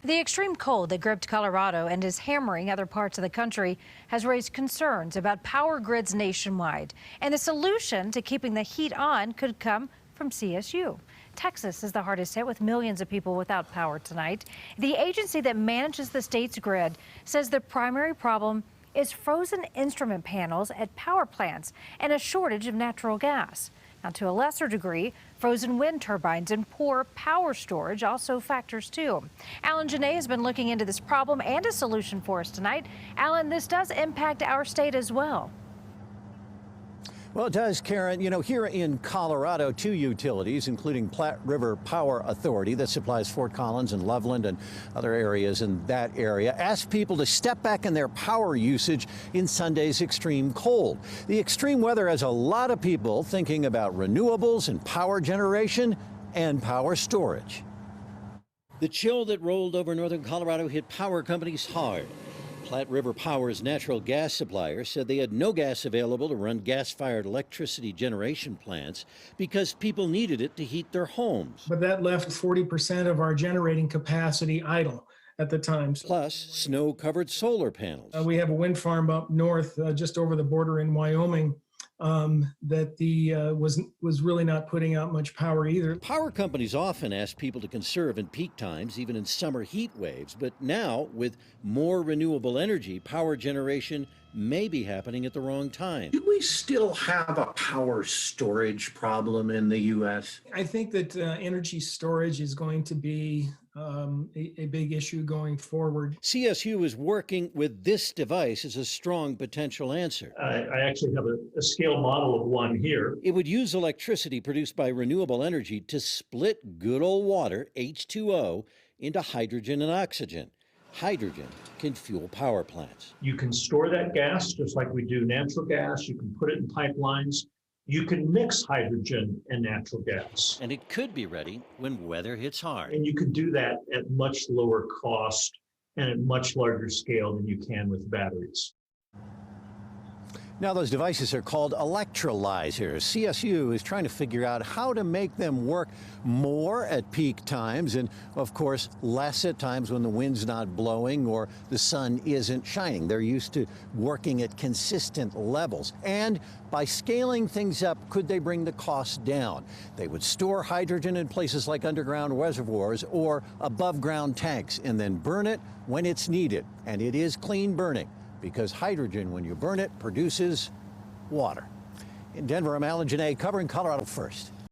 The extreme cold that gripped Colorado and is hammering other parts of the country has raised concerns about power grids nationwide. And the solution to keeping the heat on could come from CSU. Texas is the hardest hit with millions of people without power tonight. The agency that manages the state's grid says the primary problem is frozen instrument panels at power plants and a shortage of natural gas. Now, to a lesser degree, frozen wind turbines and poor power storage also factors too. Alan Janae has been looking into this problem and a solution for us tonight. Alan, this does impact our state as well. Well, it does, Karen. You know, here in Colorado, two utilities, including Platte River Power Authority that supplies Fort Collins and Loveland and other areas in that area, asked people to step back in their power usage in Sunday's extreme cold. The extreme weather has a lot of people thinking about renewables and power generation and power storage. The chill that rolled over northern Colorado hit power companies hard. Platte River Power's natural gas supplier said they had no gas available to run gas-fired electricity generation plants because people needed it to heat their homes. But that left 40% of our generating capacity idle at the time. Plus, snow-covered solar panels. We have a wind farm up north, just over the border in Wyoming, that was really not putting out much power either. Power companies often ask people to conserve in peak times, even in summer heat waves. But now, with more renewable energy, power generation may be happening at the wrong time. Do we still have a power storage problem in the U.S.? I think that energy storage is going to be a big issue going forward. CSU is working with this device as a strong potential answer. I actually have a scale model of one here. It would use electricity produced by renewable energy to split good old water, H2O, into hydrogen and oxygen. Hydrogen can fuel power plants. You can store that gas just like we do natural gas. You can put it in pipelines. You can mix hydrogen and natural gas. And it could be ready when weather hits hard. And you can do that at much lower cost and at much larger scale than you can with batteries. Now, those devices are called electrolyzers. CSU is trying to figure out how to make them work more at peak times and, of course, less at times when the wind's not blowing or the sun isn't shining. They're used to working at consistent levels. And by scaling things up, could they bring the cost down? They would store hydrogen in places like underground reservoirs or above-ground tanks and then burn it when it's needed. And it is clean burning, because hydrogen, when you burn it, produces water. In Denver, I'm Alan Janae, covering Colorado First.